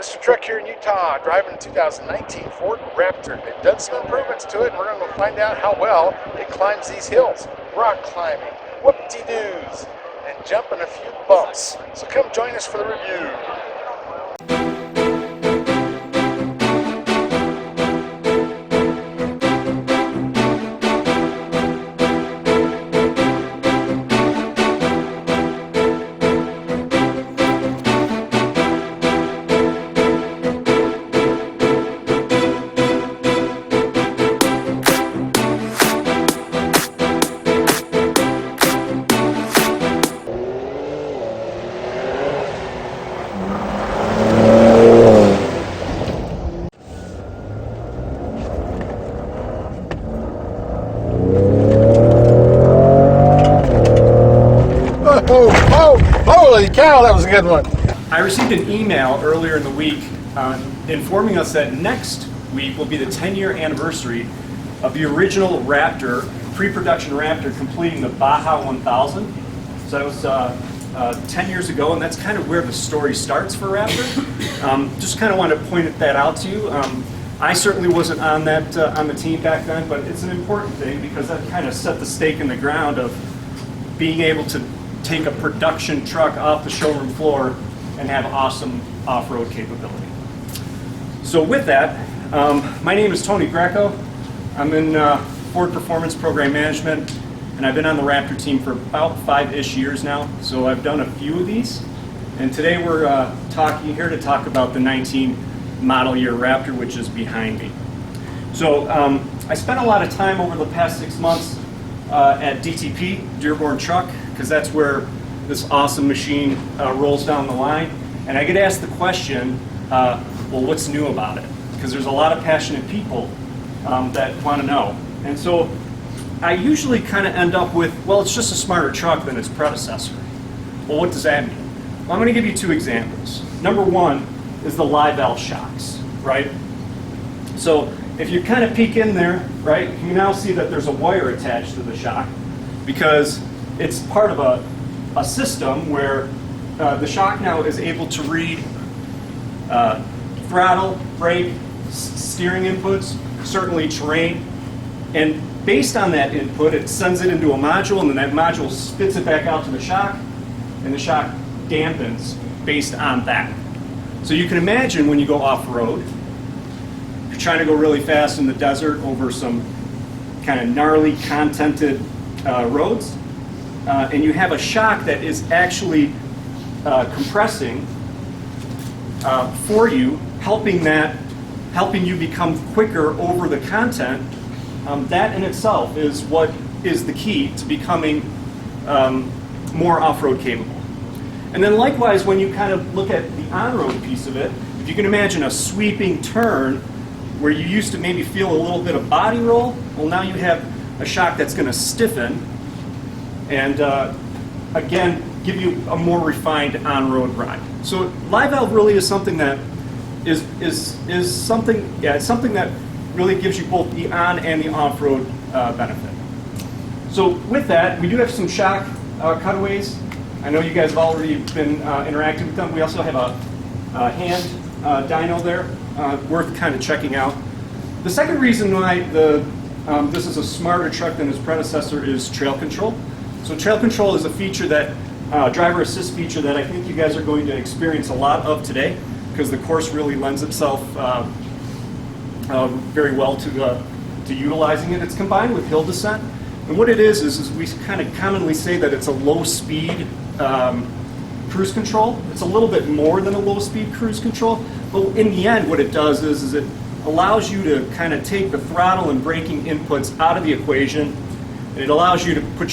Mr. Truck here in Utah, driving a 2019 Ford Raptor. They've done some improvements to it, and we're going to find out how well it climbs these hills. Rock climbing, whoop-de-doos, and jumping a few bumps. So come join us for the review. Holy cow, that was a good one. I received an email earlier in the week informing us that next week will be the 10-year anniversary of the original Raptor, pre-production Raptor, completing the Baja 1000. So that was 10 years ago, and that's kind of where the story starts for Raptor. Just kind of wanted to point that out to you. I certainly wasn't on that on the team back then, but it's an important thing because that kind of set the stake in the ground of being able to take a production truck off the showroom floor and have awesome off-road capability. So with that, my name is Tony Greco. I'm in Ford Performance Program Management, and I've been on the Raptor team for about 5-ish years now. So I've done a few of these, and today we're here to talk about the 19 model year Raptor, which is behind me. So I spent a lot of time over the past 6 months at DTP, Dearborn Truck, because that's where this awesome machine rolls down the line. And I get asked the question, well, what's new about it? Because there's a lot of passionate people that want to know. And so I usually kind of end up with, well, it's just a smarter truck than its predecessor. Well, what does that mean? Well, I'm going to give you 2 examples. Number one is the live valve shocks, right? So if you kind of peek in there, right, you now see that there's a wire attached to the shock because it's part of a system where the shock now is able to read throttle, brake, steering inputs, certainly terrain, and based on that input it sends it into a module, and then that module spits it back out to the shock, and the shock dampens based on that. So you can imagine when you go off-road, you're trying to go really fast in the desert over some kind of gnarly contented roads, and you have a shock that is actually compressing for you, helping you become quicker over the content. That in itself is what is the key to becoming more off-road capable. And then likewise, when you kind of look at the on-road piece of it, if you can imagine a sweeping turn where you used to maybe feel a little bit of body roll, well, now you have a shock that's going to stiffen and again give you a more refined on-road ride. So live valve really is something that is something that really gives you both the on and the off-road benefit. So with that, we do have some shock cutaways. I know you guys have already been interacting with them. We also have a hand dyno there, worth kind of checking out. The second reason why this is a smarter truck than its predecessor is trail control. So trail control is a feature that, driver assist feature that I think you guys are going to experience a lot of today, because the course really lends itself very well to utilizing it. It's combined with hill descent. And what it is we kind of commonly say that it's a low-speed cruise control. It's a little bit more than a low-speed cruise control, but in the end what it does is it allows you to kind of take the throttle and braking inputs out of the equation, and it allows you to put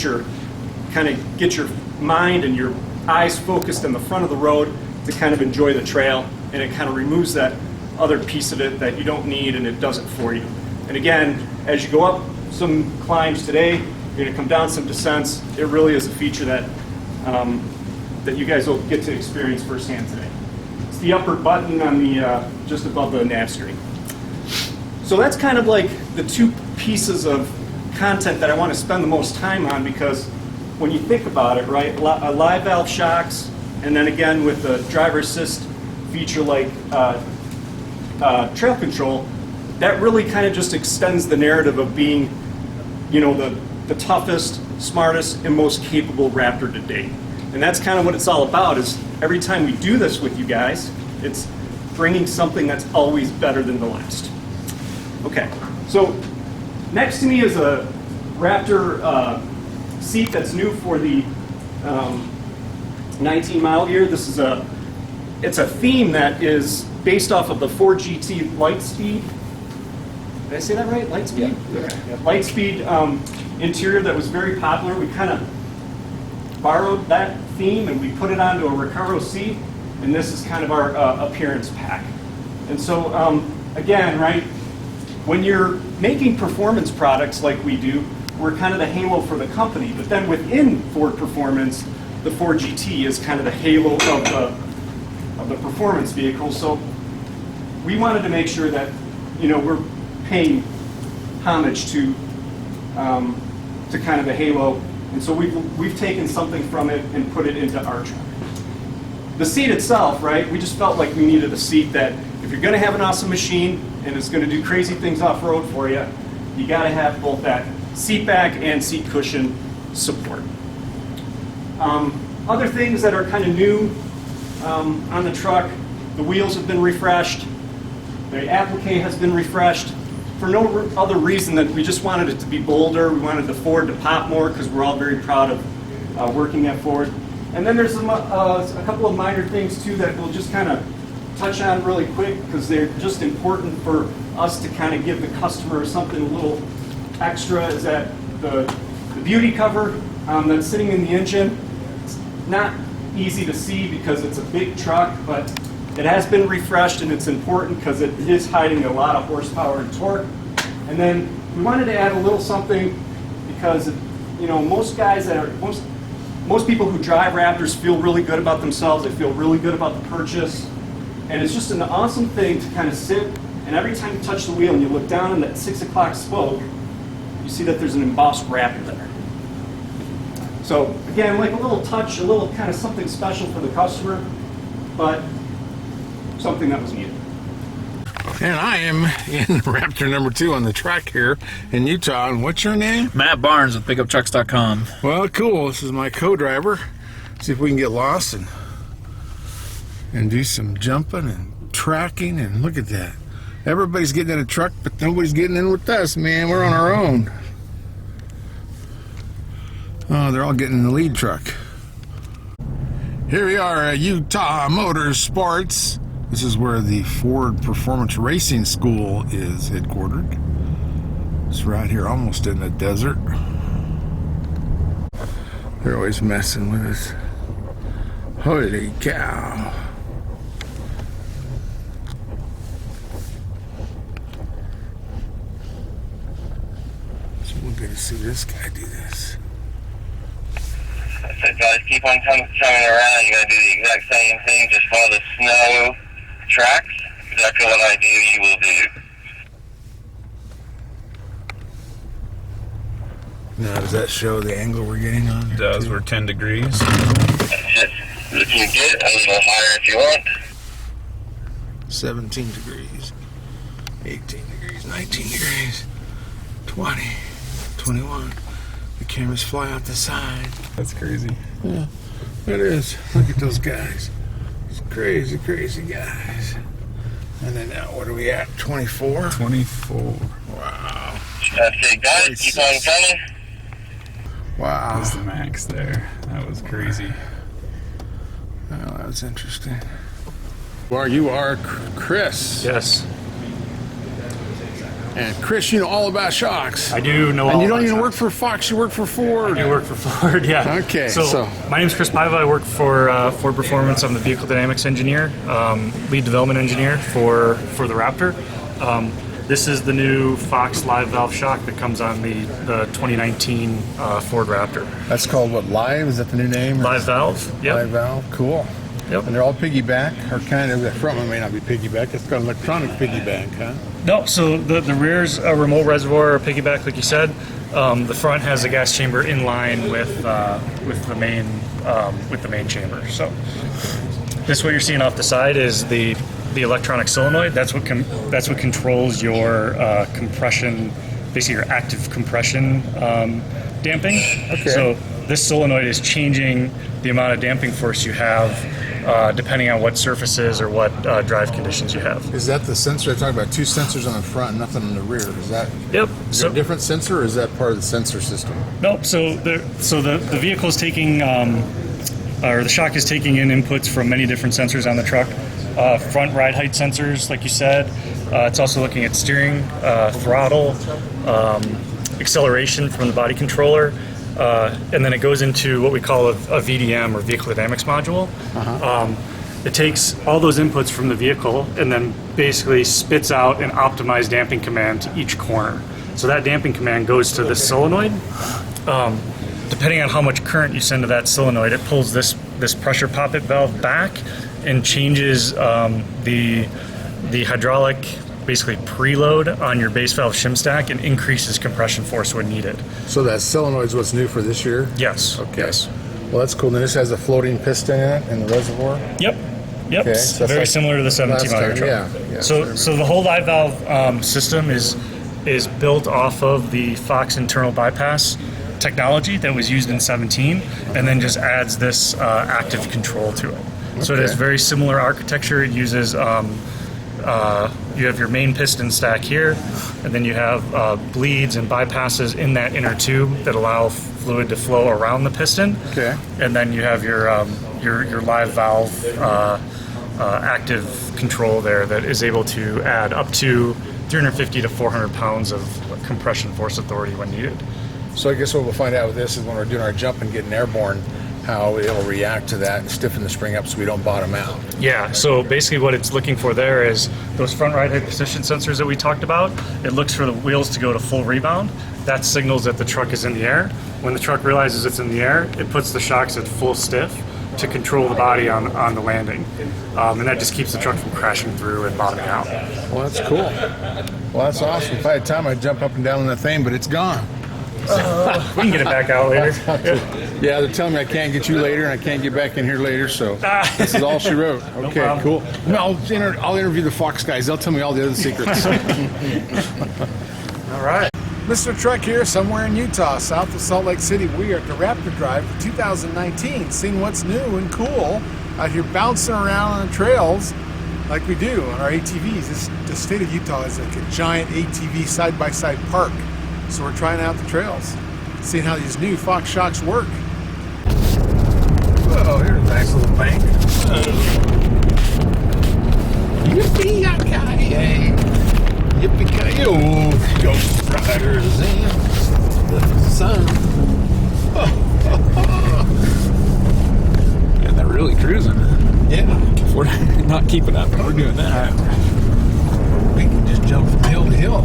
get your mind and your eyes focused in the front of the road to kind of enjoy the trail, and it kind of removes that other piece of it that you don't need, and it does it for you. And again, as you go up some climbs today, you're going to come down some descents. It really is a feature that that you guys will get to experience firsthand today. It's the upper button on the just above the nav screen. So that's kind of like the 2 pieces of content that I want to spend the most time on, because when you think about it, right, live valve shocks, and then again with the driver assist feature like trail control, that really kind of just extends the narrative of being, you know, the toughest, smartest, and most capable Raptor to date. And that's kind of what it's all about, is every time we do this with you guys, it's bringing something that's always better than the last. Okay, so next to me is a Raptor seat that's new for the 19 mile year. This is it's a theme that is based off of the Ford GT Lightspeed. Did I say that right? Lightspeed? Yeah. Okay. Yeah. Lightspeed interior that was very popular. We kind of borrowed that theme and we put it onto a Recaro seat, and this is kind of our appearance pack. And so again, right, when you're making performance products like we do, we're kind of the halo for the company, but then within Ford Performance, the Ford GT is kind of the halo of the performance vehicle. So we wanted to make sure that, you know, we're paying homage to kind of the halo, and so we've taken something from it and put it into our truck. The seat itself, right, we just felt like we needed a seat that, if you're going to have an awesome machine and it's going to do crazy things off-road for you, you got to have both that seat back and seat cushion support. Other things that are kind of new on the truck, the wheels have been refreshed, the applique has been refreshed, for no other reason than we just wanted it to be bolder. We wanted the Ford to pop more because we're all very proud of working at Ford. And then there's a couple of minor things too that we'll just kind of touch on really quick because they're just important for us to kind of give the customer something a little extra. Is that the beauty cover that's sitting in the engine. It's not easy to see because it's a big truck, but it has been refreshed, and it's important because it is hiding a lot of horsepower and torque. And then we wanted to add a little something because, you know, most guys that are most people who drive Raptors feel really good about themselves. They feel really good about the purchase, and it's just an awesome thing to kind of sit. And every time you touch the wheel and you look down in that 6 o'clock spoke, you see that there's an embossed Raptor there. So again, like a little touch, a little kind of something special for the customer, but something that was needed. And I am in Raptor number 2 on the track here in Utah. And what's your name? Matt Barnes with PickupTrucks.com. Well, cool. This is my co-driver. See if we can get lost and do some jumping and tracking. And look at that. Everybody's getting in a truck, but nobody's getting in with us, man. We're on our own. Oh, they're all getting in the lead truck. Here we are at Utah Motorsports. This is where the Ford Performance Racing School is headquartered. It's right here, almost in the desert. They're always messing with us. Holy cow. So we're going to see this guy do this. So guys, keep on coming around. You're going to do the exact same thing. Just follow the snow tracks. Exactly what I do, you will do. Now, does that show the angle we're getting on? It does. We're 10 degrees. That's just looking good. A little higher if you want. 17 degrees, 18 degrees, 19 degrees, 20, 21. The cameras fly out the side. That's crazy. Yeah, it is. Look at those guys. It's crazy, crazy guys. And then now, what are we at? 24? 24. Wow. That's it, guys. Keep on coming. Wow. That's the max there. That was crazy. Well, that was interesting. Well, you are Chris. Yes. And Chris, you know all about shocks. I do know all And you don't about even shocks. work for Fox, you work for Ford. I do work for Ford, yeah. Okay, So, so- my name is Chris Paiva. I work for Ford Performance. I'm the vehicle dynamics engineer, lead development engineer for the Raptor. This is the new Fox live valve shock that comes on the 2019 Ford Raptor. That's called what, Live? Is that the new name? Live valve, yep. Live valve, cool. Yep. And they're all piggyback, or kind of, the front one may not be piggyback, it's got an electronic piggyback, huh? No, so the rear's a remote reservoir or piggyback, like you said. The front has a gas chamber in line with the main chamber. So this what you're seeing off the side is the electronic solenoid. That's what controls your compression, basically your active compression damping. Okay. So this solenoid is changing the amount of damping force you have depending on what surfaces or what drive conditions you have. Is that the sensor? I talked about 2 sensors on the front, nothing on the rear. Is that Yep. is there a different sensor, or is that part of the sensor system? Nope. So the vehicle is taking, or the shock is taking in inputs from many different sensors on the truck. Front ride height sensors, like you said. It's also looking at steering, throttle, acceleration from the body controller, and then it goes into what we call a VDM, or vehicle dynamics module. It takes all those inputs from the vehicle and then basically spits out an optimized damping command to each corner. So that damping command goes to this solenoid. Depending on how much current you send to that solenoid, it pulls this pressure poppet valve back and changes the hydraulic basically preload on your base valve shim stack and increases compression force when needed. So that solenoid's what's new for this year? Yes. Okay. Yes. Well, that's cool. Then this has a floating piston in it in the reservoir? Yep. Okay, It's so that's very like similar to the 17 last model time, truck. yeah, So the whole live valve system is built off of the Fox internal bypass technology that was used in 17, and then just adds this active control to it. So it has very similar architecture. It uses you have your main piston stack here, and then you have bleeds and bypasses in that inner tube that allow fluid to flow around the piston. Okay. And then you have your live valve active control there that is able to add up to 350 to 400 pounds of compression force authority when needed. So I guess what we'll find out with this is when we're doing our jump and getting airborne, how it'll react to that and stiffen the spring up so we don't bottom out. Yeah, so basically what it's looking for there is those front ride height position sensors that we talked about. It looks for the wheels to go to full rebound. That signals that the truck is in the air. When the truck realizes it's in the air, it puts the shocks at full stiff to control the body on the landing. And that just keeps the truck from crashing through and bottoming out. Well, that's cool. Well, that's awesome. If I had time, I'd jump up and down on that thing, but it's gone. We can get it back out later. Yeah, they're telling me I can't get you later and I can't get back in here later, so this is all she wrote. Okay, problem. cool. No, I'll interview the Fox guys. They'll tell me all the other secrets. All right. Mr. Truck here, somewhere in Utah, south of Salt Lake City. We are at the Raptor Drive for 2019, seeing what's new and cool out here bouncing around on the trails like we do on our ATVs. The state of Utah is like a giant ATV side-by-side park. So we're trying out the trails, seeing how these new Fox shocks work. Whoa, here's a nice little bank. Yippee-ki-yay! Yippee-ki-yo! Ghost riders in the sun. And they're really cruising. Yeah, We're not keeping up. We're doing that. we can just jump from hill to hill.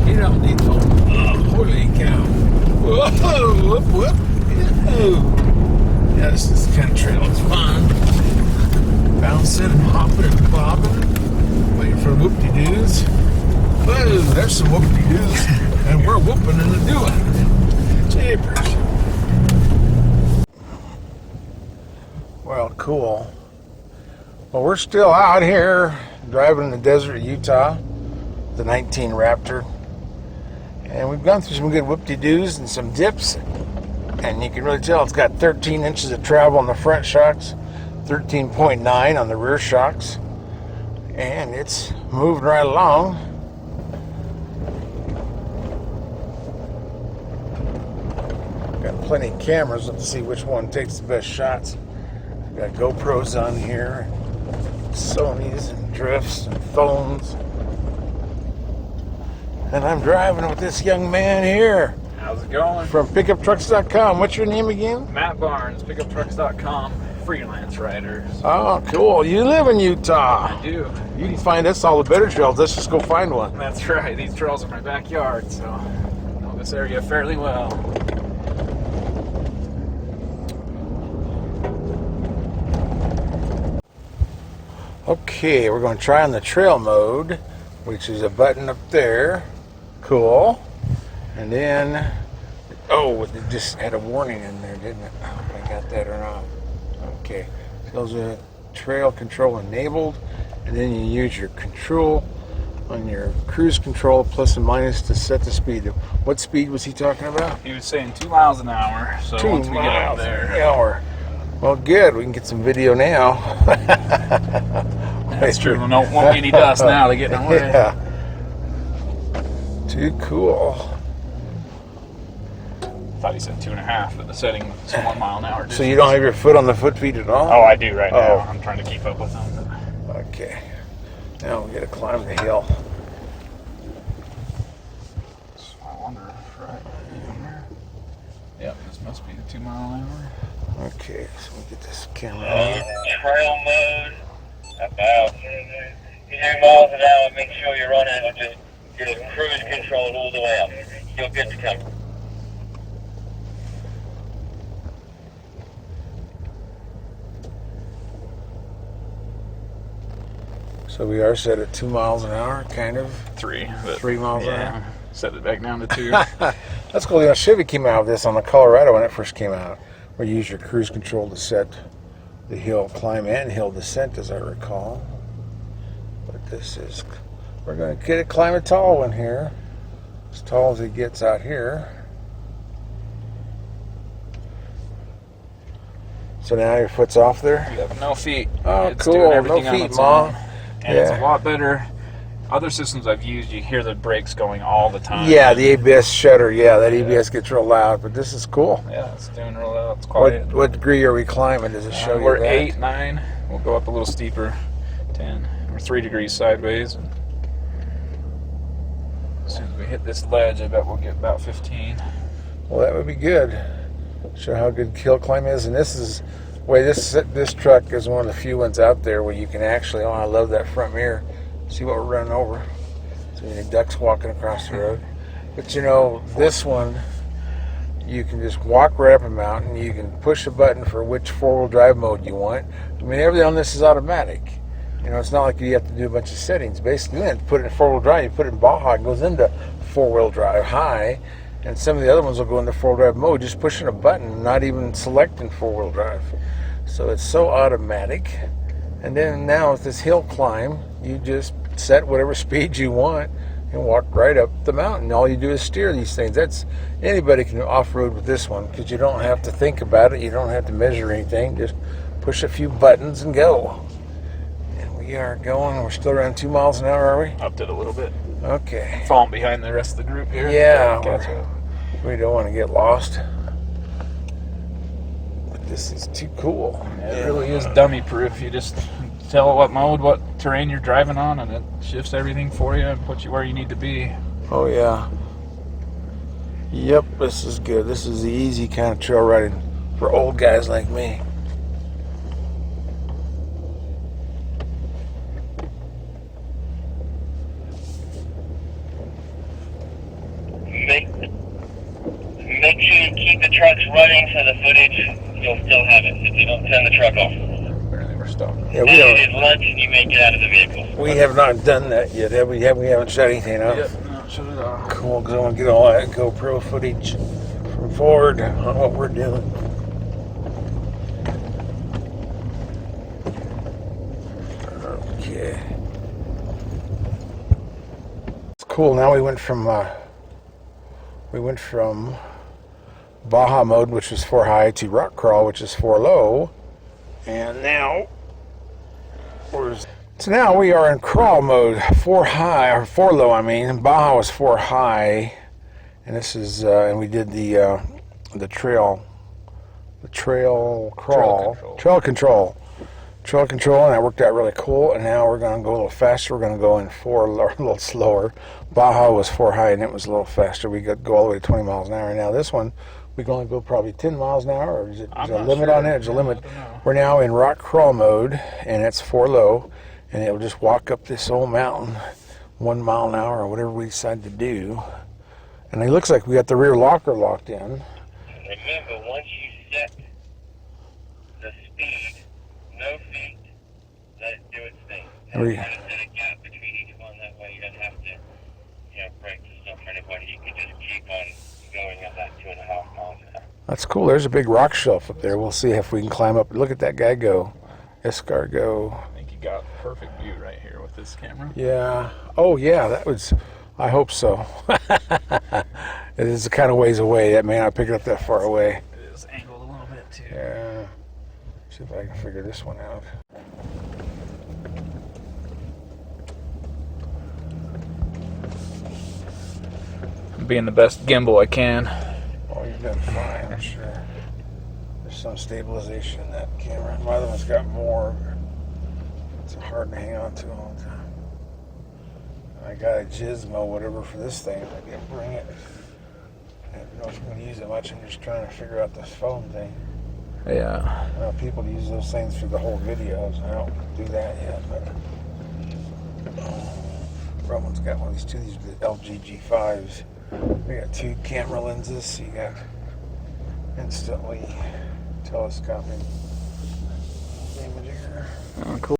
You don't need no. Oh, holy cow! Whoa! Whoop whoop! Whoa. Yeah, this is the kind of trail. It's fun. Bouncing and hopping and bobbing, waiting for whoop-de-doos. Whoa! There's some whoop-de-doos, and we're whooping and doing. Jeepers! Well, cool. Well, we're still out here driving in the desert of Utah, the 19 Raptor. And we've gone through some good whoop-de-doos and some dips. And you can really tell it's got 13 inches of travel on the front shocks, 13.9 on the rear shocks. And it's moving right along. Got plenty of cameras. Let's see which one takes the best shots. Got GoPros on here, Sonys and drifts and phones. And I'm driving with this young man here How's it going? from pickuptrucks.com. What's your name again? Matt Barnes, pickuptrucks.com, freelance riders. Oh, cool. You live in Utah. I do. You can find us all the better trails. Let's just go find one. That's right. These trails are my backyard, so I know this area fairly well. Okay, we're going to try on the trail mode, which is a button up there. Cool. And then, oh, it just had a warning in there, didn't it? I don't know if I got that or not. Okay. Tells you trail control enabled, and then you use your control on your cruise control plus and minus to set the speed. What speed was he talking about? He was saying 2 miles an hour. So 2 once we get up miles there, an hour. Well, good. We can get some video now. that's true. No, won't be any dust now to get in the way. Yeah. Too cool. I thought he said 2.5, but the setting is 1 mile an hour. So you don't have your foot on the foot feet at all? Oh, I do right now. Oh. I'm trying to keep up with him. Okay. Now we gotta climb the hill. I wonder if right here. Yep, this must be the 2 mile an hour. Okay, so we get this camera on. Trail mode, about 2 miles an hour. Make sure you're running it with just your cruise control all the way up. You're good to come. So we are set at 2 miles an hour, kind of. 3. But 3 miles an hour. Set it back down to 2. That's cool. You know, Chevy came out with this on the Colorado when it first came out, where you use your cruise control to set the hill climb and hill descent, as I recall. But this is, we're going to get it climb a tall one here, as tall as it gets out here. So now your foot's off there? You have no feet. Oh, It's cool. doing everything No on feet, its Mom. own. And it's Yeah. a lot better. Other systems I've used, you hear the brakes going all the time. Yeah, the ABS shutter. Yeah, that ABS gets real loud, but this is cool. Yeah, it's doing real loud. It's quiet. What degree are we climbing? Does it show you We're that? 8, 9. We'll go up a little steeper. 10. We're 3 degrees sideways. As soon as we hit this ledge, I bet we'll get about 15. Well, that would be good. Show how good hill climb is. And this is, wait, this truck is one of the few ones out there where you can actually, oh, I love that front mirror. See what we're running over. So you need ducks walking across the road. But you know, this one, you can just walk right up a mountain. You can push a button for which four-wheel drive mode you want. I mean, everything on this is automatic. You know, it's not like you have to do a bunch of settings. Basically, you put it in four-wheel drive. You put it in Baja, it goes into four-wheel drive high. And some of the other ones will go into four-wheel drive mode, just pushing a button, not even selecting four-wheel drive. So it's so automatic. And then now with this hill climb, you just set whatever speed you want and walk right up the mountain. All you do is steer these things. That's, anybody can off-road with this one because you don't have to think about it. You don't have to measure anything. Just push a few buttons and go. And we are going. We're still around 2 miles an hour, are we? Upped it a little bit. Okay. Falling behind the rest of the group here. Yeah, Catch up. we don't want to get lost. But this is too cool. It really is dummy proof. You just tell it what mode, what terrain you're driving on, and it shifts everything for you and puts you where you need to be. Oh yeah. Yep, this is good. This is the easy kind of trail riding for old guys like me. Make sure you keep the trucks running so the footage, you'll still have it if you don't turn the truck off. Apparently we're stuck. Yeah, And it is lunch and you may get out of the vehicle. we have not done that yet, have we? We haven't shot anything up. Yep, no, shut it off. Cool, because I want to get all that GoPro footage from Ford on what we're doing. Okay. It's cool. Now we went from Baja mode, which is 4 high, to rock crawl, which is 4 low, and now now we are in crawl mode, 4 high or 4 low. I mean, Baja was 4 high, and this is and we did the trail control, and that worked out really cool. And now we're going to go a little faster. We're going to go in 4 low, a little slower. Baja was 4 high, and it was a little faster. We could go all the way to 20 miles an hour. Now this one, we can only go probably 10 miles an hour, or is there a limit on it? There's a limit. We're now in rock crawl mode, and it's 4 low, and it'll just walk up this old mountain 1 mile an hour, or whatever we decide to do. And it looks like we got the rear locker locked in. Remember, once you set the speed, no feet, let it do its thing. There we- Try to set a gap between each one, that way you don't have to, break the stuff for anybody. You can just keep on going at that 2.5 miles an hour. That's cool. There's a big rock shelf up there. We'll see if we can climb up. Look at that guy go. Escargot. I think you got perfect view right here with this camera. Yeah. Oh, yeah, that was, I hope so. It is kind of ways away. That may not pick it up that far away. It is angled a little bit too. Yeah. See if I can figure this one out. I'm being the best gimbal I can. Oh, you've done fine, I'm sure. There's some stabilization in that camera. My other one's got more. It's hard to hang on to all the time. I got a Gizmo, whatever, for this thing. I can't bring it. I don't know if I'm going to use it much. I'm just trying to figure out this phone thing. Yeah. I know people use those things for the whole videos. I don't do that yet, but Roman's got one of these two. These are the LG G5s. We got 2 camera lenses, so you got instantly telescoping imager. Oh, cool.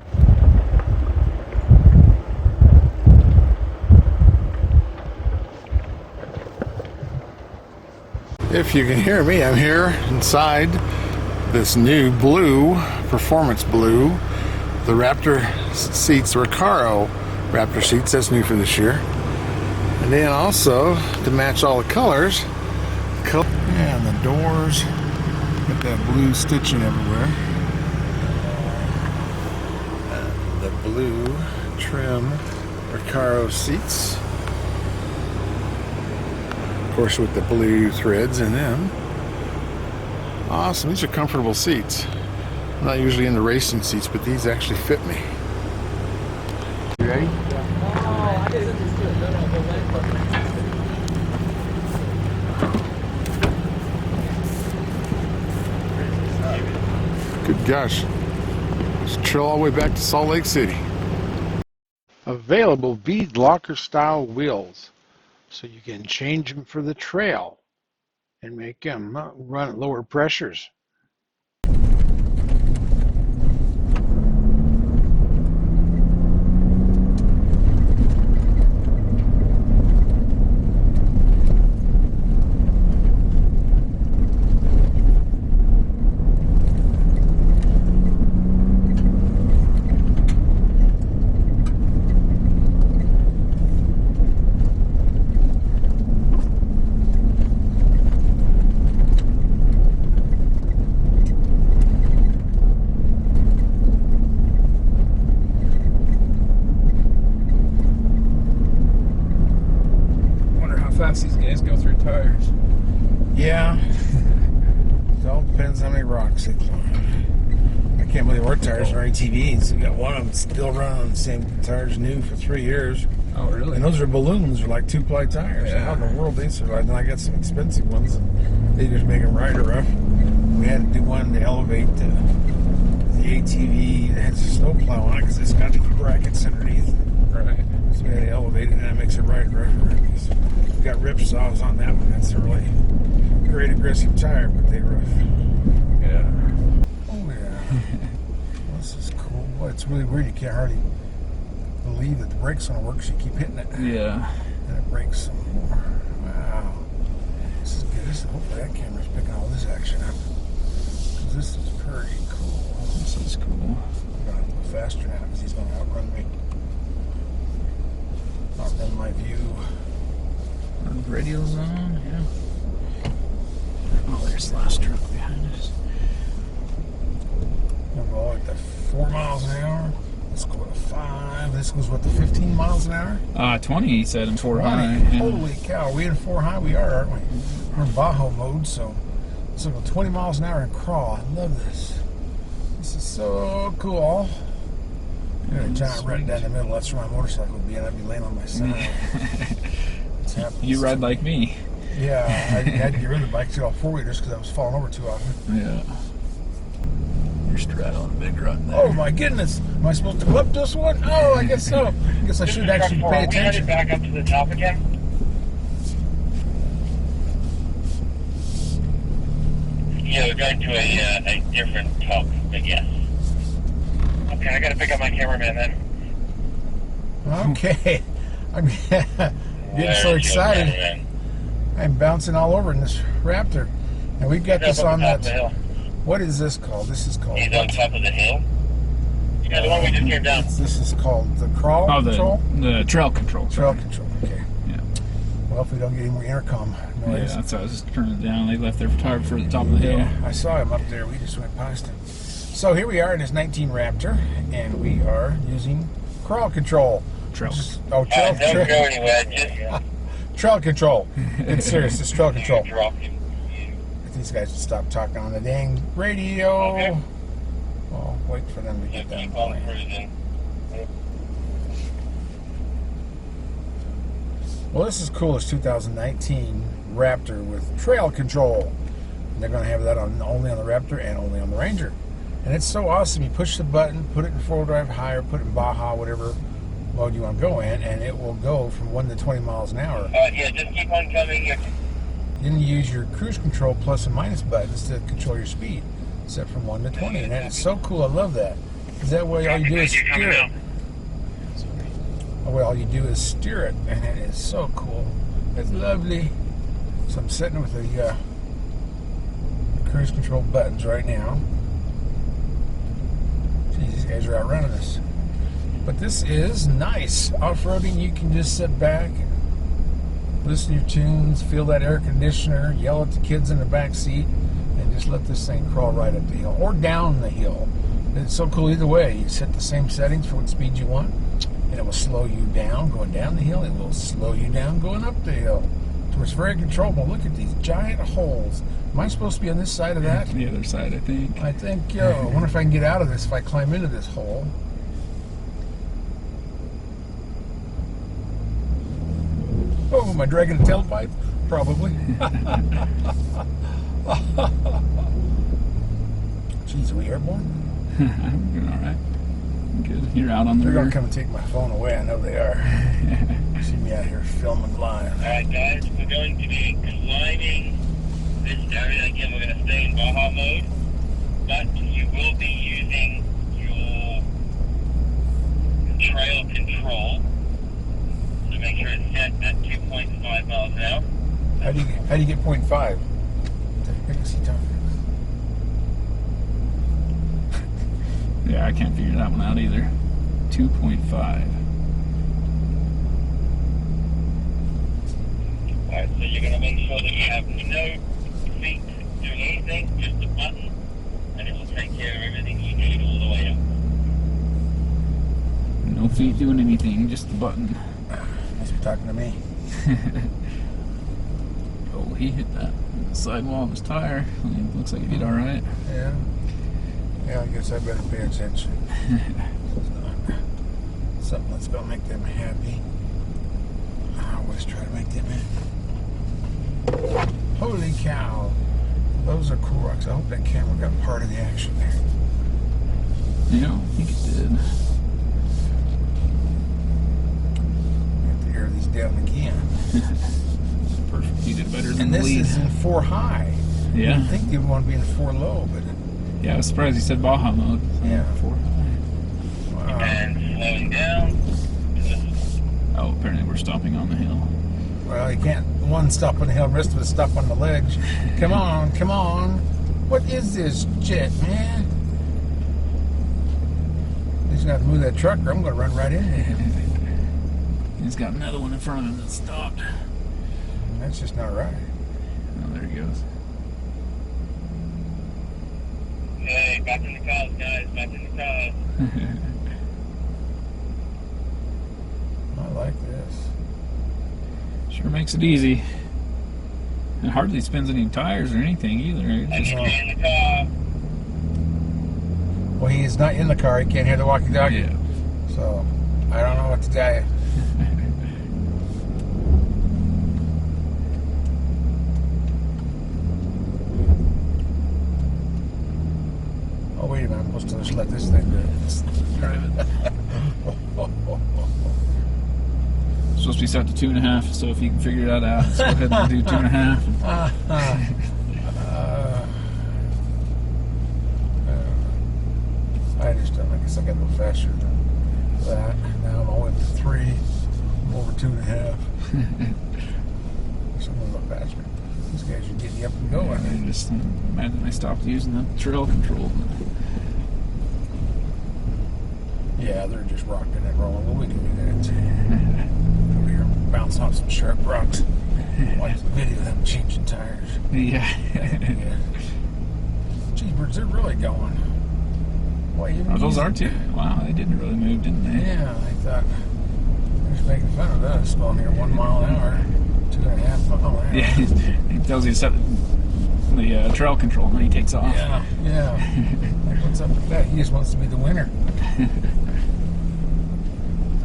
If you can hear me, I'm here inside this new blue, performance blue, the Raptor seats, the Recaro Raptor seats. That's new for this year. And then also, to match all the colors, and the doors, got that blue stitching everywhere. And the blue trim Recaro seats. Of course, with the blue threads in them. Awesome, these are comfortable seats. I'm not usually in the racing seats, but these actually fit me. You ready? Good gosh. Let's trail all the way back to Salt Lake City. Available bead locker style wheels, so you can change them for the trail and make them run at lower pressures. These guys go through tires. Yeah. It all depends how many rocks they climb. I can't believe our tires are ATVs. We got one of them still running on the same tires new for 3 years. Oh, really? And those are balloons. They're like 2-ply tires. Yeah. How in the world they survive? Then I got some expensive ones. And they just make them rider rough. We had to do one to elevate the ATV that has a snow plow on it because it's got the brackets underneath. Right. So we had to elevate it, and that makes it rider rough. We got rip saws on that one. That's a really great aggressive tire, but they rough. Yeah. Oh yeah. This is cool. Boy, it's really weird. You can't hardly believe that the brake's gonna work, so you keep hitting it. Yeah. And it brakes some more. Wow. This is good. Hopefully that camera's picking all this action up. Because this is pretty cool. This is cool. I'm gonna go faster now because he's gonna outrun me. Outrun my view. Radio's on, yeah. Oh, there's the last truck behind us. We'll go like the 4 miles an hour. Let's go to 5. This goes what, the 15 miles an hour? 20, he said, in 4 high. Yeah. Holy cow, we in 4 high? We are, aren't we? We're in Baja mode, so let's go 20 miles an hour and crawl. I love this. This is so cool. I got a giant red down the middle. That's where my motorcycle would be, and I'd be laying on my side. You ride like me. Yeah, I had to get rid of the bike to all 4-wheelers because I was falling over too often. Yeah. You're straddling a big run there. Oh my goodness! Am I supposed to go up this one? Oh, I guess so. I guess I should actually pay attention. Back up to the top again. Yeah, we're going to a different top, I guess. Okay, I gotta pick up my cameraman then. Okay. I'm getting so excited. I'm bouncing all over in this Raptor. And we've got this on that. What is this called? This is called. He's on top of the hill. Yeah, the one we just came down. This is called the crawl control? The trail control. Trail control, okay. Yeah. Well, if we don't get any more intercom noise. Yeah, that's why I was just turning it down. They left their photographer at the top of the hill. Yeah, I saw him up there. We just went past him. So here we are in this 19 Raptor, and we are using crawl control. Trail. Oh, Don't go anywhere. Just trail control. It's serious. It's trail control. drop him. If these guys would stop talking on the dang radio. Okay. Well, wait for them to get Just that keep on going. cruising. Well, this is cool. It's 2019 Raptor with trail control. And they're going to have that only on the Raptor and only on the Ranger. And it's so awesome. You push the button, put it in 4-wheel high, or put it in Baja, whatever mode you want to go in, and it will go from 1 to 20 miles an hour. Yeah, just keep on coming. Then you use your cruise control plus and minus buttons to control your speed, set from 1 to 20. And that is so cool. I love that. Because that way all you do is steer it. That way all you do is steer it, and it is so cool. It's lovely. So I'm sitting with the cruise control buttons right now. Geez, these guys are outrunning us. But this is nice. Off-roading, you can just sit back, listen to your tunes, feel that air conditioner, yell at the kids in the back seat, and just let this thing crawl right up the hill or down the hill. It's so cool either way. You set the same settings for what speed you want, and it will slow you down going down the hill. It will slow you down going up the hill. So it's very controllable. Look at these giant holes. Am I supposed to be on this side of that? The other side, I think. I think, I wonder if I can get out of this if I climb into this hole. Oh, am I dragging a tailpipe? Probably. Jeez, are we airborne? I'm doing all right. Good. You're out on the They're rear. going to come and take my phone away. I know they are. See me out here filming live. Alright guys, we're going to be climbing this area again. We're going to stay in Baja mode, but you will be using your trail control. So make sure it's set at 2.5 miles an hour. How do you get 0.5? I can see Tom. Yeah, I can't figure that one out either. 2.5. Alright, so you're going to make sure that you have no feet doing anything, just the button, and it will take care of everything you need all the way up. No feet doing anything, just the button. Must be talking to me. Oh, he hit that sidewall of his tire. It looks like he did all right. Yeah. Yeah, I guess I better pay attention. Something that's going to make them happy. I always try to make them happy. Holy cow. Those are cool rocks. I hope that camera got part of the action there. Yeah, I think it did. I have to air these down again. Perfect. You did better than And the this lead. is in 4 high. Yeah. I think they want to be in 4 low, but Yeah, I was surprised he said Baja mode. Yeah. Before. wow. And slowing down. Oh, apparently we're stopping on the hill. Well, you can't one stop on the hill, the rest of it stop on the ledge. Come on, come on. What is this jet, man? He's gonna have to move that truck or I'm gonna run right into him. He's got another one in front of him that stopped. That's just not right. Oh, there he goes. Okay, back in the cars, guys, back in the cars. I like this. Sure makes it easy. It hardly spins any tires or anything either. It's And just, you stay in the car. Well, he is not in the car. He can't hear the walkie-talkie. yeah. So, I don't know what to tell you. Oh, wait a minute. I'm supposed to just let this thing go. Drive it. Supposed to be set to 2.5, so if you can figure that out, let's go ahead and do 2.5. I just don't. I guess I got to go faster than that. Now I'm only at 3. I'm over 2.5. Something a little faster. These guys are getting up and going. I just imagine I stopped using the trail control. Yeah, they're just rocking and rolling. Well, we can do that too. Over here, bounce off some sharp rocks. Watch the video of them changing tires. Yeah. Yeah. Jeepers, they're really going. Boy, even Those easy. are too. Wow, they didn't really move, didn't they? Yeah, I thought they was making fun of us going here 1 mile an hour, 2.5 mile an hour. Yeah, he tells you to set the trail control and then he takes off. Yeah, yeah. Like, what's up with that? He just wants to be the winner.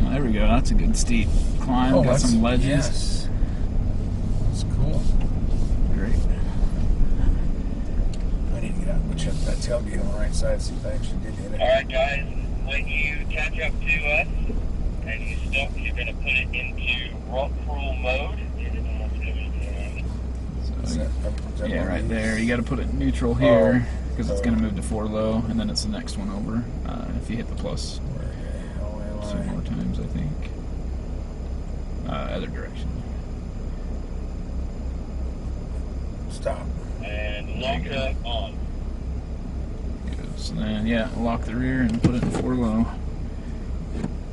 Well, there we go. That's a good steep climb. Got that's, some ledges. Yes. That's cool. Great. I need to get out and check that tailgate on the right side, see if I actually did hit it. Alright guys, when you catch up to us and you stop, you're going to put it into rock crawl mode. Is that Yeah, one right of there. these? You got to put it neutral here because it's going to move to 4 low, and then it's the next one over. If you hit the plus Where the hell am 2 I? more times, I think. Other direction. Stop. And lock it on. Good. So then, yeah, lock the rear and put it in 4 low.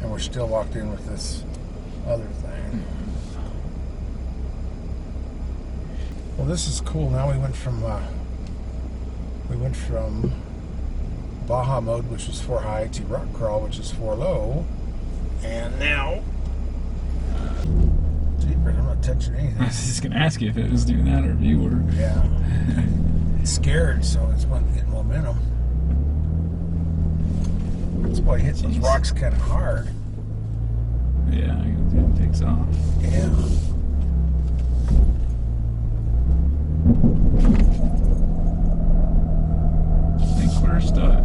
And we're still locked in with this other thing. Well, this is cool. Now we went from Baja mode, which is 4 high, to rock crawl, which is 4 low, and now, jeepers, I'm not touching I anything. was just going to ask you if it was doing that or if you were. Yeah, it's scared, so it's getting momentum. That's why it hits those Jeez. rocks kind of hard. Yeah, it takes off. Yeah. I think we're stuck.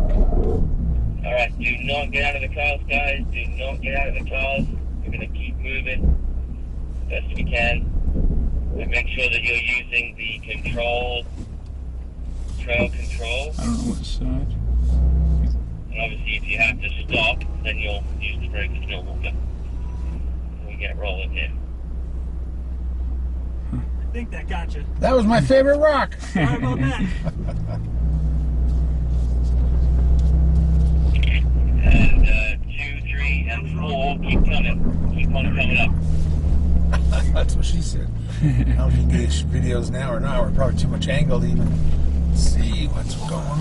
Alright, do not get out of the cars, guys. Do not get out of the cars. We're going to keep moving best we can. And make sure that you're using the trail control. I don't know which side. And obviously, if you have to stop, then you'll use the brakes as normal. But we get rolling here. I think that got you. That was my favorite rock. Sorry about that. And 2, 3, and 4, keep coming. Keep on coming up. That's what she said. I don't know if you can get videos now or not. We're probably too much angle to even see what's going on.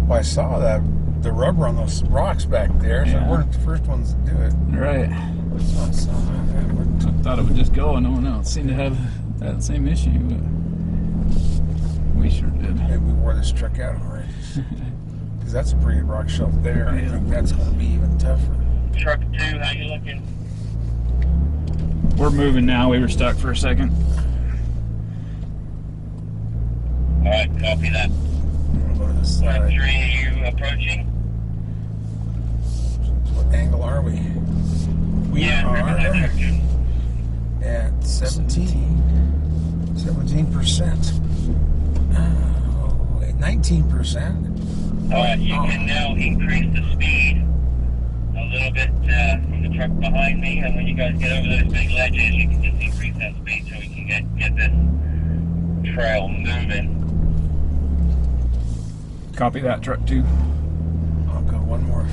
Well, I saw that the rubber on those rocks back there, so Yeah. we weren't the first ones to do it. Right. So I saw that. I thought it would just go and no one else seemed to have that same issue, but we sure did. Maybe we wore this truck out already. Because that's a pretty rock shelf there. I Yeah. think that's going to be even tougher. Truck 2, how you looking? We're moving now. We were stuck for a second. Alright, copy that. I'm going to go to this Truck 3, side. are you approaching? What angle are we? We Yeah, are remember that direction. at 17%. Oh, 19%. Alright, you can now increase the speed a little bit from the truck behind me, and when you guys get over those big ledges, you can just increase that speed so we can get this trail moving. Copy that, truck 2. I'll go one more.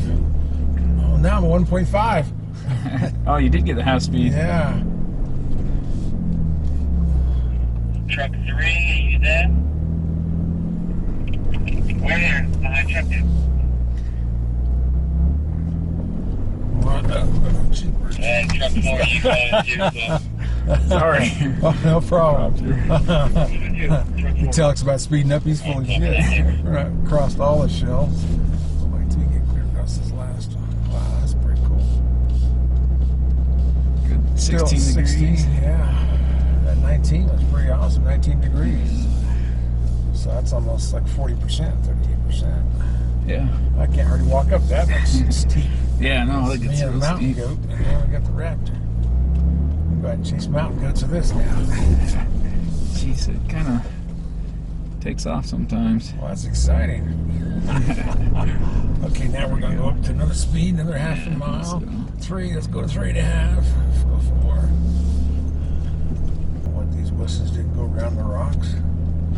Oh, now I'm at 1.5. Oh, you did get the half speed. Yeah. Truck 3, are you there? We're here, behind truck 2. What the? Jeepers. And truck 4, you going too, so. Sorry. Oh, no problem. Truck He 4. talks about speeding up. He's full of shit. We're not crossed all the shelves. Wait till you get clear across this last one. Wow, that's pretty cool. Good. Still 16 degrees. Yeah. That 19 was pretty awesome. 19 degrees. So that's almost like 40%, 38%. Yeah. I can't hardly walk up that much steep. Yeah, no, that Me gets and a real mountain steep. goat, and now we got the Raptor. We go ahead and chase mountain goats with this now. Jeez, it kind of takes off sometimes. Well, that's exciting. Okay, now we're going to go up to another speed, another half a mile. so. 3, let's go to 3.5. Let's go 4. What, these wusses didn't go around the rocks? I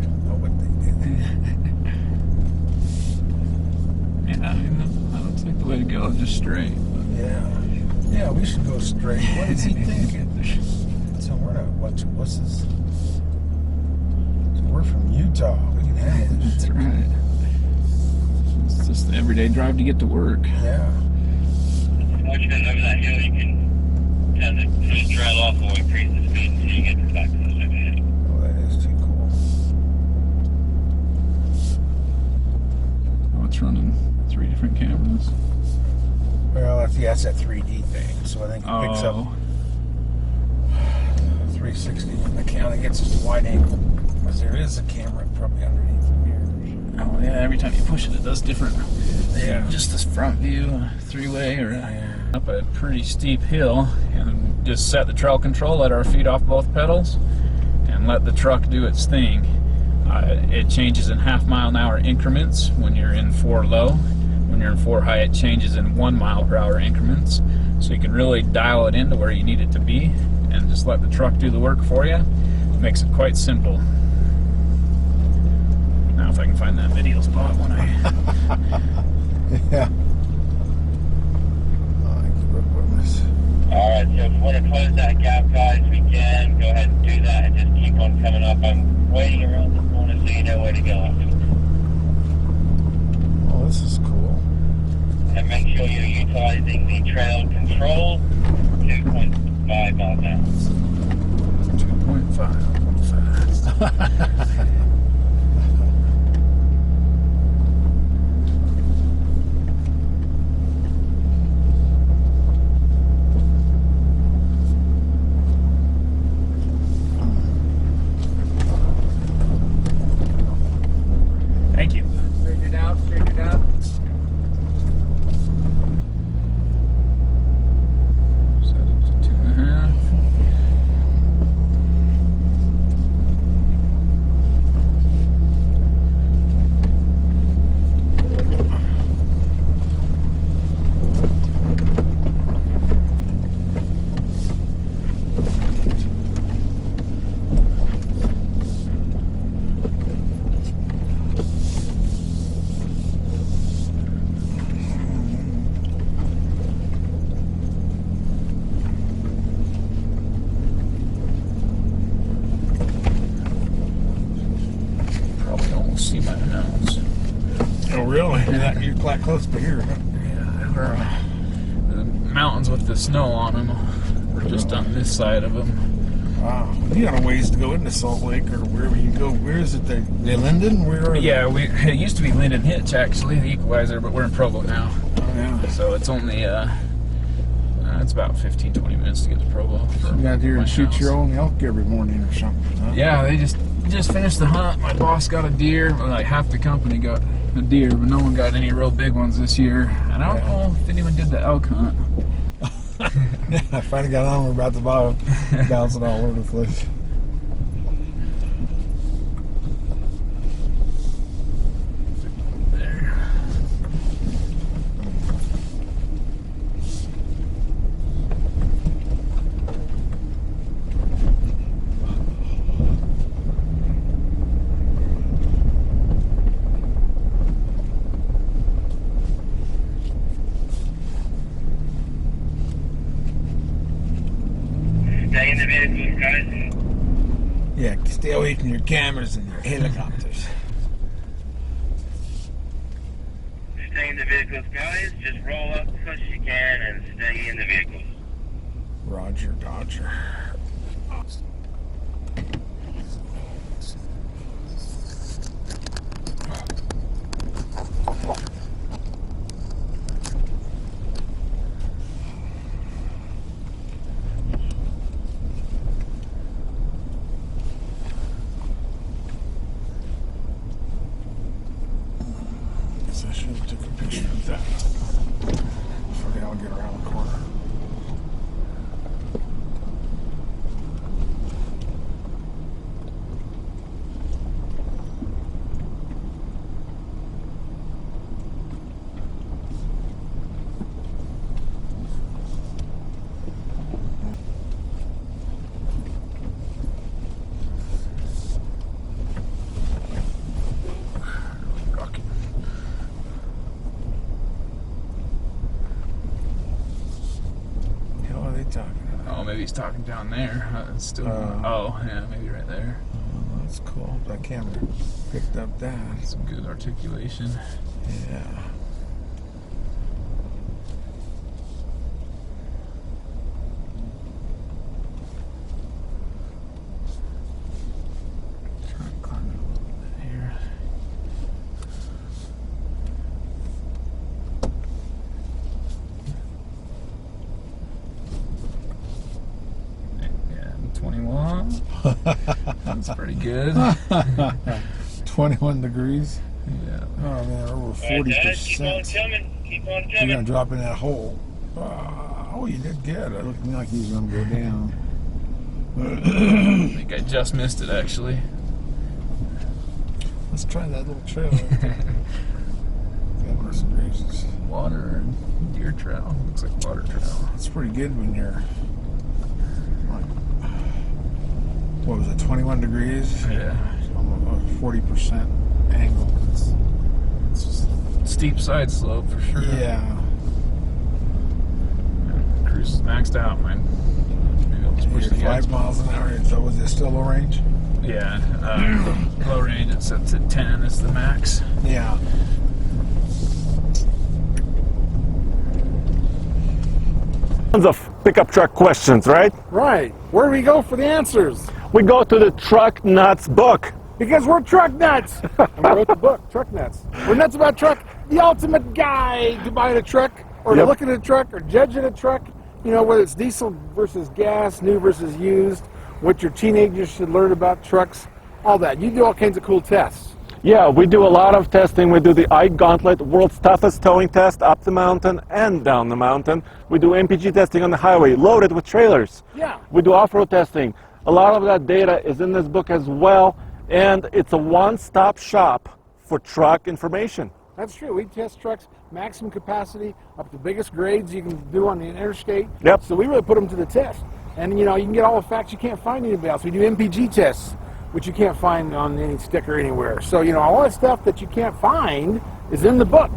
don't know what they did. Yeah, I mean, that looks like the way to go, just straight. Yeah, we should go straight. What is he thinking? So we're not what's this? So we're from Utah. We can handle this. That's shit. right. It's just the everyday drive to get to work. Yeah. Once you get over that hill, you can tend to just trail off or increase the speed until you get back to the hill. Oh, that is too cool. Oh, it's running 3 different cameras. Well, that's that 3D thing. So I think it picks up 360 from the count. It gets us wide angle. Because there is a camera probably underneath the mirrors. Oh yeah, every time you push it, it does different. Yeah. Just this front view, a 3-way, or up a pretty steep hill, and just set the trail control, let our feet off both pedals, and let the truck do its thing. It changes in half-mile-an-hour increments when you're in 4 low. When you're in 4 high, it changes in 1 mile per hour increments. So you can really dial it into where you need it to be, and just let the truck do the work for you. It makes it quite simple. Now if I can find that video spot when I... Yeah. Alright, so if you want to close that gap, guys, we can. Go ahead and do that and just keep on coming up. I'm waiting around the corner so you know where to go. Oh, this is cool. And make sure you're utilizing the trail control, 2.5 miles an hour. 2.5, fast. Thank you. Straighten it out, straighten it out. Set it to 2.5. Probably almost see my nose. Oh, really? You're quite close to here. Yeah, the mountains with the snow on them. We're just on this side of them. Wow. You got a ways to go into Salt Lake or wherever you go. Where is it? The Linden? Where are Yeah, it used to be Linden Hitch, actually, the Equalizer, but we're in Provo now. Oh, yeah. So it's only, it's about 15, 20 minutes to get to Provo. You got here my and shoot house. your own elk every morning or something, huh? Yeah, they just finished the hunt. My boss got a deer. Well, like half the company got a deer, but no one got any real big ones this year. And I don't know if anyone did the elk hunt. I finally got on. We're about to bouncing all over the place. There. Stay in the vehicles, guys. Yeah, stay away from your cameras and your helicopters. Stay in the vehicles, guys. Just roll up as close as you can and stay in the vehicles. Roger, Dodger. Guess I should have took a picture of that. Forget I'll get around the corner. he's talking down there. It's still. Oh, yeah, maybe right there. Oh, that's cool. That camera picked up that. Some good articulation. Yeah. Try and climb it a little bit here. Yeah, 21. That's pretty good. 21 degrees. Yeah. Oh man, over All right, Dad, keep on 40%. coming. Keep on You're coming. gonna drop in that hole. Oh, you did good. It looked like he was gonna go down. I think I just missed it actually. Let's try that little trail. Goodness gracious. Water and deer trail. Looks like water trail. It's pretty good when you're like, what was it, 21 degrees? Yeah. Almost 40% angle. It's just, Steep side slope for sure. yeah. Cruise is maxed out, man. Maybe I'll just push You're the gas. 5 miles an hour. So was it still low range? Yeah. Low range, it's set to 10 is the max. Yeah. Tons of pickup truck questions, right? Right. Where do we go for the answers? We go to the Truck Nuts book. Because we're truck nuts. And we wrote the book, Truck Nuts. We're nuts about truck, the ultimate guide to buying a truck, or to Yep. looking at a truck, or judging a truck. You know, whether it's diesel versus gas, new versus used, what your teenagers should learn about trucks, all that. You do all kinds of cool tests. Yeah, we do a lot of testing. We do the iGauntlet, world's toughest towing test, up the mountain and down the mountain. We do MPG testing on the highway, loaded with trailers. Yeah. We do off-road testing. A lot of that data is in this book as well, and it's a one-stop shop for truck information. That's true. We test trucks, maximum capacity, up to the biggest grades you can do on the interstate. Yep. So we really put them to the test. And, you know, you can get all the facts you can't find anywhere else. We do MPG tests, which you can't find on any sticker anywhere. So, you know, all that stuff that you can't find is in the book.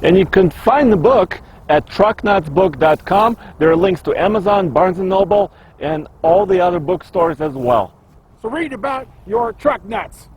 And you can find the book at trucknutsbook.com. There are links to Amazon, Barnes & Noble, and all the other bookstores as well. So read about your truck nuts.